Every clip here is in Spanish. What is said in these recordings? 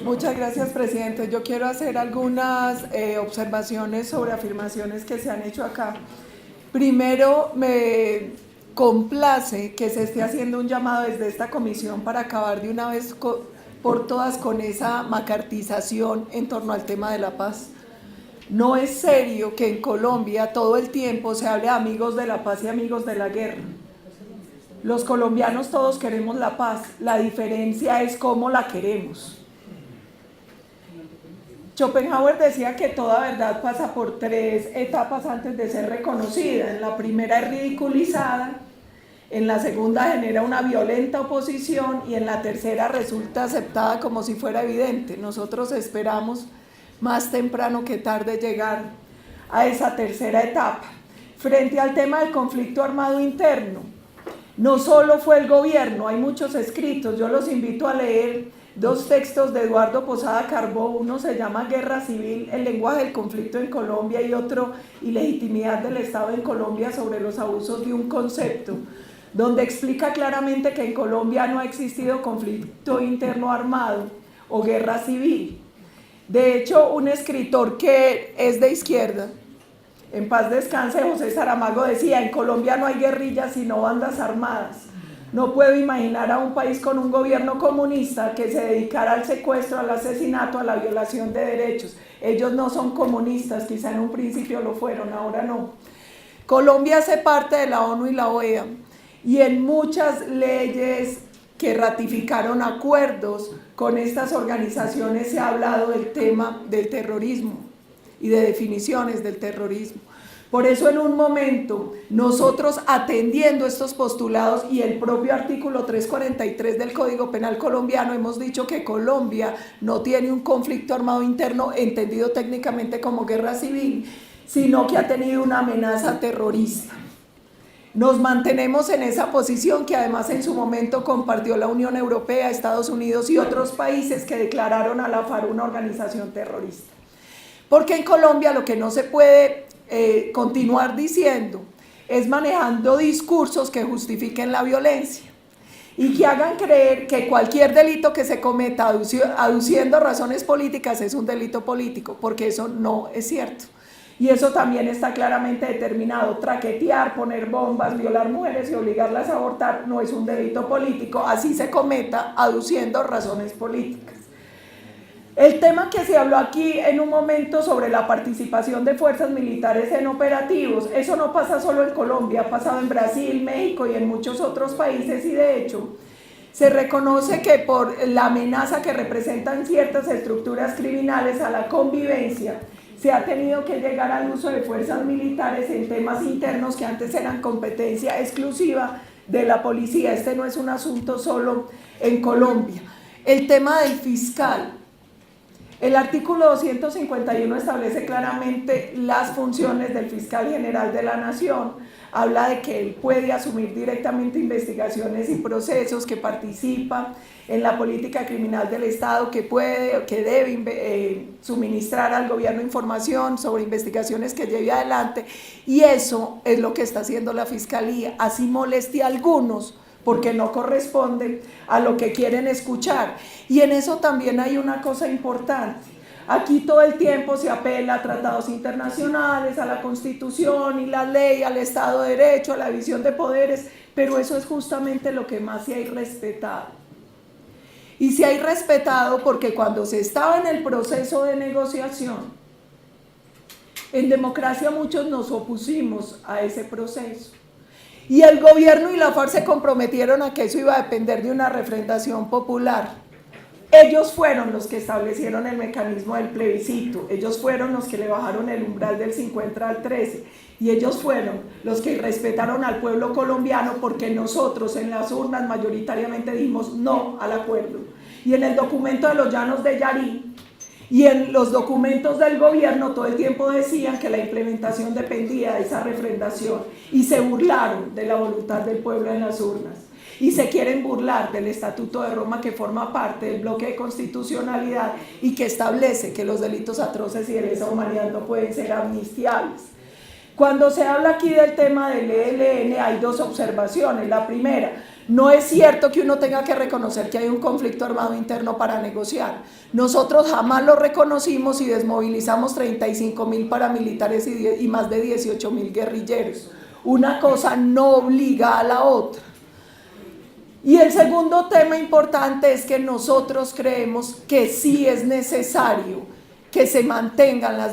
Muchas gracias, presidente. Yo quiero hacer algunas observaciones sobre afirmaciones que se han hecho acá. Primero, me complace que se esté haciendo un llamado desde esta comisión para acabar de una vez por todas con esa macartización en torno al tema de la paz. No es serio que en Colombia todo el tiempo se hable de amigos de la paz y amigos de la guerra. Los colombianos todos queremos la paz, la diferencia es cómo la queremos. Schopenhauer decía que toda verdad pasa por 3 etapas antes de ser reconocida. En la primera es ridiculizada, en la segunda genera una violenta oposición y en la tercera resulta aceptada como si fuera evidente. Nosotros esperamos más temprano que tarde llegar a esa tercera etapa. Frente al tema del conflicto armado interno, no solo fue el gobierno, hay muchos escritos, yo los invito a leer 2 textos de Eduardo Posada Carbó, uno se llama Guerra Civil, el lenguaje del conflicto en Colombia, y otro, Ilegitimidad del Estado en Colombia, sobre los abusos de un concepto, donde explica claramente que en Colombia no ha existido conflicto interno armado o guerra civil. De hecho, un escritor que es de izquierda, en paz descanse, José Saramago, decía: en Colombia no hay guerrillas sino bandas armadas. No puedo imaginar a un país con un gobierno comunista que se dedicara al secuestro, al asesinato, a la violación de derechos. Ellos no son comunistas, quizá en un principio lo fueron, ahora no. Colombia hace parte de la ONU y la OEA, y en muchas leyes que ratificaron acuerdos con estas organizaciones se ha hablado del tema del terrorismo y de definiciones del terrorismo. Por eso, en un momento, nosotros, atendiendo estos postulados y el propio artículo 343 del Código Penal colombiano, hemos dicho que Colombia no tiene un conflicto armado interno entendido técnicamente como guerra civil, sino que ha tenido una amenaza terrorista. Nos mantenemos en esa posición que además en su momento compartió la Unión Europea, Estados Unidos y otros países que declararon a la FARC una organización terrorista. Porque en Colombia lo que no se puede continuar diciendo es manejando discursos que justifiquen la violencia y que hagan creer que cualquier delito que se cometa aduciendo razones políticas es un delito político, porque eso no es cierto. Y eso también está claramente determinado. Traquetear, poner bombas, violar mujeres y obligarlas a abortar no es un delito político, así se cometa aduciendo razones políticas. El tema que se habló aquí en un momento sobre la participación de fuerzas militares en operativos, eso no pasa solo en Colombia, ha pasado en Brasil, México y en muchos otros países, y de hecho se reconoce que por la amenaza que representan ciertas estructuras criminales a la convivencia, se ha tenido que llegar al uso de fuerzas militares en temas internos que antes eran competencia exclusiva de la policía. Este no es un asunto solo en Colombia. El tema del fiscal. El artículo 251 establece claramente las funciones del fiscal general de la Nación, habla de que él puede asumir directamente investigaciones y procesos, que participa en la política criminal del Estado, que debe suministrar al gobierno información sobre investigaciones que lleve adelante, y eso es lo que está haciendo la Fiscalía, así moleste a algunos, porque no corresponde a lo que quieren escuchar. Y en eso también hay una cosa importante. Aquí todo el tiempo se apela a tratados internacionales, a la Constitución y la ley, al Estado de Derecho, a la división de poderes, pero eso es justamente lo que más se ha irrespetado. Y se ha irrespetado porque cuando se estaba en el proceso de negociación, en democracia muchos nos opusimos a ese proceso. Y el gobierno y la FARC se comprometieron a que eso iba a depender de una refrendación popular. Ellos fueron los que establecieron el mecanismo del plebiscito, ellos fueron los que le bajaron el umbral del 50 al 13, y ellos fueron los que respetaron al pueblo colombiano, porque nosotros en las urnas mayoritariamente dijimos no al acuerdo. Y en el documento de los Llanos de Yarí y en los documentos del gobierno todo el tiempo decían que la implementación dependía de esa refrendación, y se burlaron de la voluntad del pueblo en las urnas. Y se quieren burlar del Estatuto de Roma, que forma parte del bloque de constitucionalidad y que establece que los delitos atroces y de lesa humanidad no pueden ser amnistiables. Cuando se habla aquí del tema del ELN hay 2 observaciones. La primera, No es cierto que uno tenga que reconocer que hay un conflicto armado interno para negociar. Nosotros jamás lo reconocimos y desmovilizamos 35.000 paramilitares y más de 18.000 guerrilleros. Una cosa no obliga a la otra. Y el segundo tema importante es que nosotros creemos que sí es necesario que se mantengan la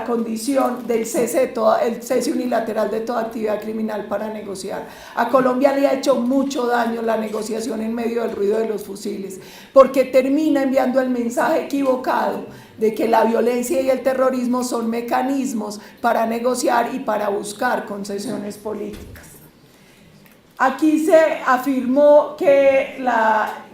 condición del cese unilateral de toda actividad criminal para negociar. A Colombia le ha hecho mucho daño la negociación en medio del ruido de los fusiles, porque termina enviando el mensaje equivocado de que la violencia y el terrorismo son mecanismos para negociar y para buscar concesiones políticas. Aquí se afirmó que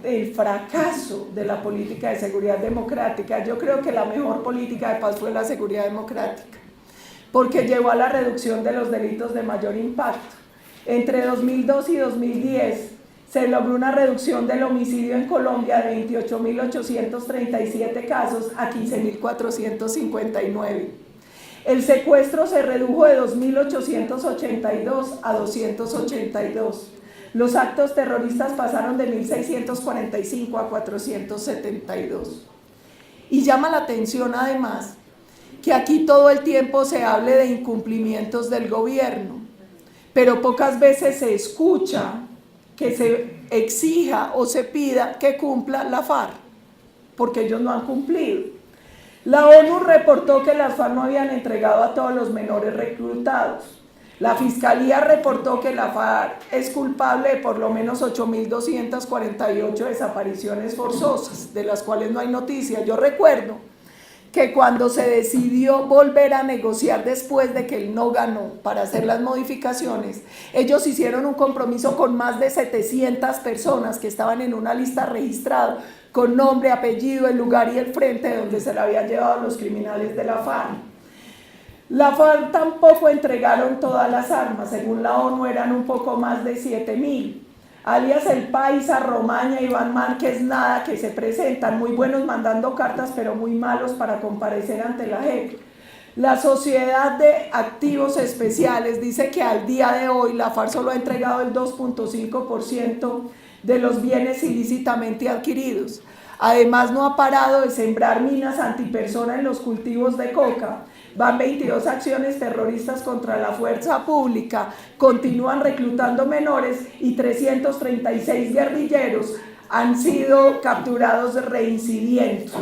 el fracaso de la política de seguridad democrática, yo creo que la mejor política de paz fue la seguridad democrática, porque llevó a la reducción de los delitos de mayor impacto. Entre 2002 y 2010 se logró una reducción del homicidio en Colombia de 28.837 casos a 15.459. El secuestro se redujo de 2.882 a 282. Los actos terroristas pasaron de 1.645 a 472. Y llama la atención además que aquí todo el tiempo se hable de incumplimientos del gobierno, pero pocas veces se escucha que se exija o se pida que cumpla la FARC, porque ellos no han cumplido. La ONU reportó que las FARC no habían entregado a todos los menores reclutados. La Fiscalía reportó que la FARC es culpable de por lo menos 8.248 desapariciones forzosas, de las cuales no hay noticia. Yo recuerdo que cuando se decidió volver a negociar después de que él no ganó para hacer las modificaciones, ellos hicieron un compromiso con más de 700 personas que estaban en una lista registrada, con nombre, apellido, el lugar y el frente de donde se le habían llevado los criminales de la FARC. La FARC tampoco entregaron todas las armas, según la ONU eran un poco más de 7.000. Alias El Paisa, Romaña, Iván Márquez, nada, que se presentan, muy buenos mandando cartas, pero muy malos para comparecer ante la JEP. La Sociedad de Activos Especiales dice que al día de hoy la FARC solo ha entregado el 2.5% de los bienes ilícitamente adquiridos. Además, no ha parado de sembrar minas antipersona en los cultivos de coca. Van 22 acciones terroristas contra la fuerza pública, continúan reclutando menores y 336 guerrilleros han sido capturados reincidiendo.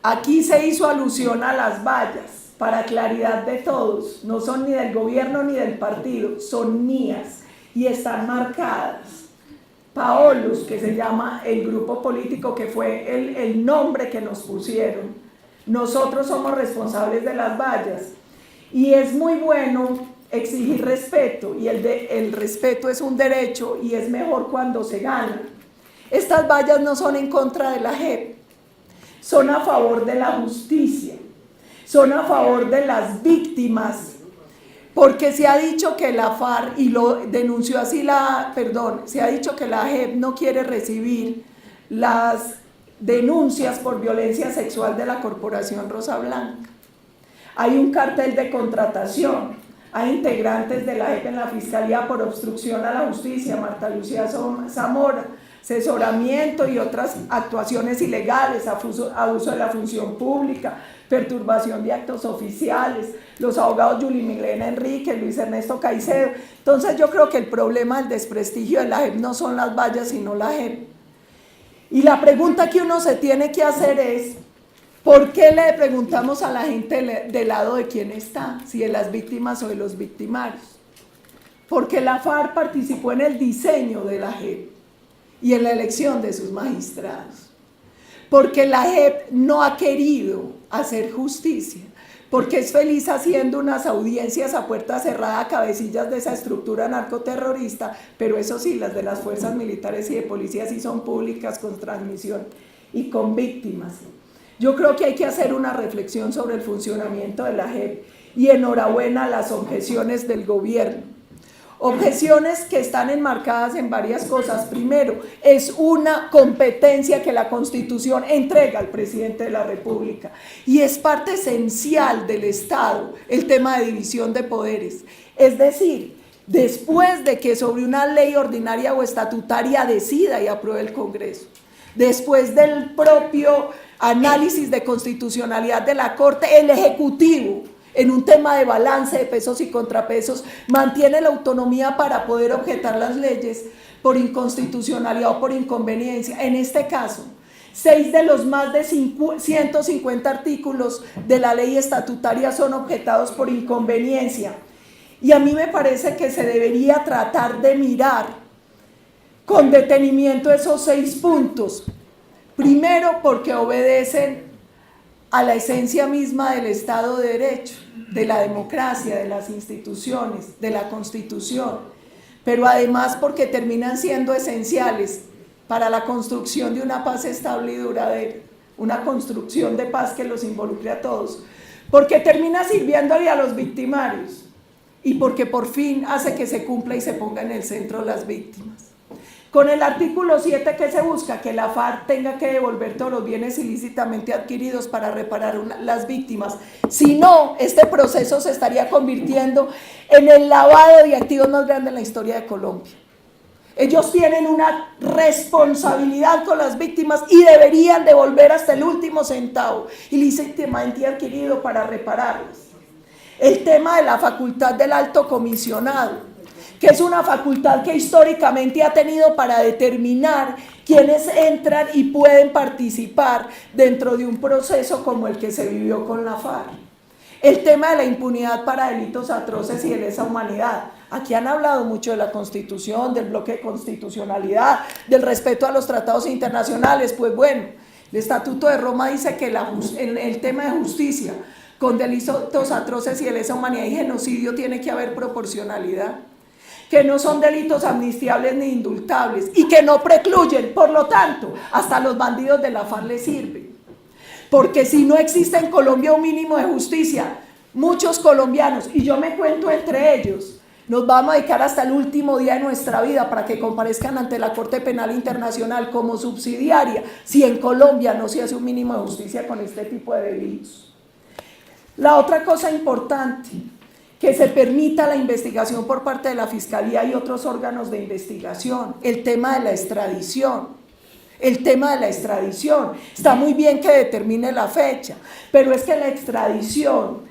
Aquí se hizo alusión a las vallas, para claridad de todos, no son ni del gobierno ni del partido, son mías y están marcadas. Paolus, que se llama el grupo político, que fue el nombre que nos pusieron. Nosotros somos responsables de las vallas y es muy bueno exigir respeto y el respeto es un derecho y es mejor cuando se gana. Estas vallas no son en contra de la JEP, son a favor de la justicia, son a favor de las víctimas, porque se ha dicho que la FARC, y lo denunció así se ha dicho que la JEP no quiere recibir las denuncias por violencia sexual de la Corporación Rosa Blanca. Hay un cartel de contratación, hay integrantes de la JEP en la Fiscalía por obstrucción a la justicia, Marta Lucía Zamora, asesoramiento y otras actuaciones ilegales, abuso de la función pública, perturbación de actos oficiales, los abogados Yuli Milena Enrique, Luis Ernesto Caicedo. Entonces yo creo que el problema del desprestigio de la JEP no son las vallas, sino la JEP. Y la pregunta que uno se tiene que hacer es, ¿por qué le preguntamos a la gente del lado de quién está? Si de las víctimas o de los victimarios. Porque la FARC participó en el diseño de la JEP y en la elección de sus magistrados. Porque la JEP no ha querido hacer justicia, porque es feliz haciendo unas audiencias a puerta cerrada a cabecillas de esa estructura narcoterrorista, pero eso sí, las de las fuerzas militares y de policía sí son públicas, con transmisión y con víctimas. Yo creo que hay que hacer una reflexión sobre el funcionamiento de la JEP y enhorabuena a las objeciones del gobierno. Objeciones que están enmarcadas en varias cosas. Primero, es una competencia que la Constitución entrega al presidente de la República y es parte esencial del Estado el tema de división de poderes. Es decir, después de que sobre una ley ordinaria o estatutaria decida y apruebe el Congreso, después del propio análisis de constitucionalidad de la Corte, el Ejecutivo, en un tema de balance de pesos y contrapesos, mantiene la autonomía para poder objetar las leyes por inconstitucionalidad o por inconveniencia. En este caso, 6 de los más de 150 artículos de la ley estatutaria son objetados por inconveniencia. Y a mí me parece que se debería tratar de mirar con detenimiento esos 6 puntos. Primero, porque obedecen a la esencia misma del Estado de Derecho, de la democracia, de las instituciones, de la Constitución, pero además porque terminan siendo esenciales para la construcción de una paz estable y duradera, una construcción de paz que los involucre a todos, porque termina sirviéndole a los victimarios y porque por fin hace que se cumpla y se ponga en el centro las víctimas. Con el artículo 7, ¿qué se busca? Que la FARC tenga que devolver todos los bienes ilícitamente adquiridos para reparar las víctimas. Si no, este proceso se estaría convirtiendo en el lavado de activos más grande en la historia de Colombia. Ellos tienen una responsabilidad con las víctimas y deberían devolver hasta el último centavo ilícitamente adquirido para repararlas. El tema de la facultad del alto comisionado, que es una facultad que históricamente ha tenido para determinar quiénes entran y pueden participar dentro de un proceso como el que se vivió con la FARC. El tema de la impunidad para delitos atroces y de lesa humanidad. Aquí han hablado mucho de la Constitución, del bloque de constitucionalidad, del respeto a los tratados internacionales. Pues bueno, el Estatuto de Roma dice que en el tema de justicia con delitos atroces y de lesa humanidad y genocidio tiene que haber proporcionalidad, que no son delitos amnistiables ni indultables y que no precluyen, por lo tanto, hasta los bandidos de la FARC les sirven. Porque si no existe en Colombia un mínimo de justicia, muchos colombianos, y yo me cuento entre ellos, nos vamos a dedicar hasta el último día de nuestra vida para que comparezcan ante la Corte Penal Internacional como subsidiaria, si en Colombia no se hace un mínimo de justicia con este tipo de delitos. La otra cosa importante, que se permita la investigación por parte de la Fiscalía y otros órganos de investigación, el tema de la extradición. El tema de la extradición, está muy bien que determine la fecha, pero es que la extradición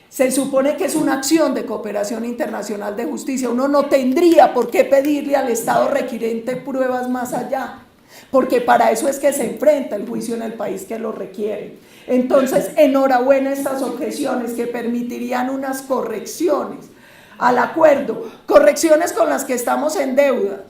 se supone que es una acción de cooperación internacional de justicia. Uno no tendría por qué pedirle al Estado requirente pruebas más allá, porque para eso es que se enfrenta el juicio en el país que lo requiere. Entonces, enhorabuena estas objeciones que permitirían unas correcciones al acuerdo, correcciones con las que estamos en deuda,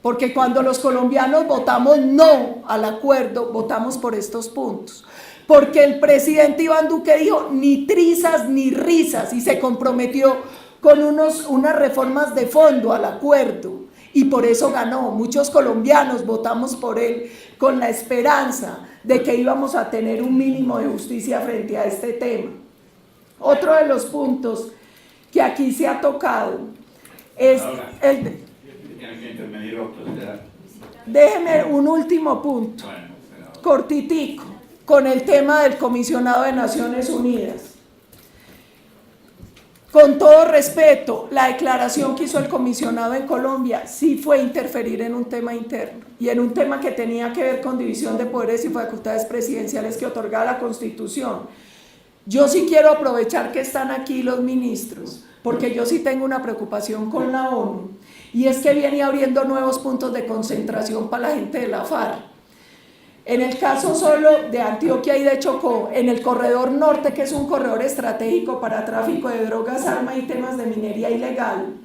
porque cuando los colombianos votamos no al acuerdo, votamos por estos puntos, porque el presidente Iván Duque dijo ni trizas ni risas y se comprometió con unas reformas de fondo al acuerdo y por eso ganó. Muchos colombianos votamos por él con la esperanza de que íbamos a tener un mínimo de justicia frente a este tema. Otro de los puntos que aquí se ha tocado es el... Déjeme un último punto, cortitico, con el tema del comisionado de Naciones Unidas. Con todo respeto, la declaración que hizo el comisionado en Colombia sí fue interferir en un tema interno y en un tema que tenía que ver con división de poderes y facultades presidenciales que otorgaba la Constitución. Yo sí quiero aprovechar que están aquí los ministros, porque yo sí tengo una preocupación con la ONU, y es que viene abriendo nuevos puntos de concentración para la gente de la FARC. En el caso solo de Antioquia y de Chocó, en el corredor norte, que es un corredor estratégico para tráfico de drogas, armas y temas de minería ilegal,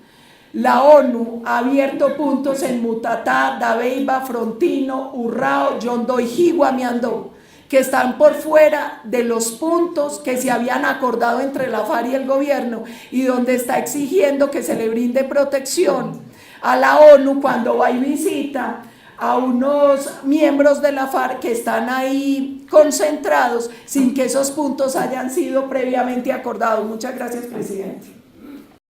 la ONU ha abierto puntos en Mutatá, Dabeiba, Frontino, Urrao, Yondó y Jiguamiandó, que están por fuera de los puntos que se habían acordado entre la FARC y el gobierno y donde está exigiendo que se le brinde protección a la ONU cuando va y visita a unos miembros de la FARC que están ahí concentrados sin que esos puntos hayan sido previamente acordados. Muchas gracias, presidente.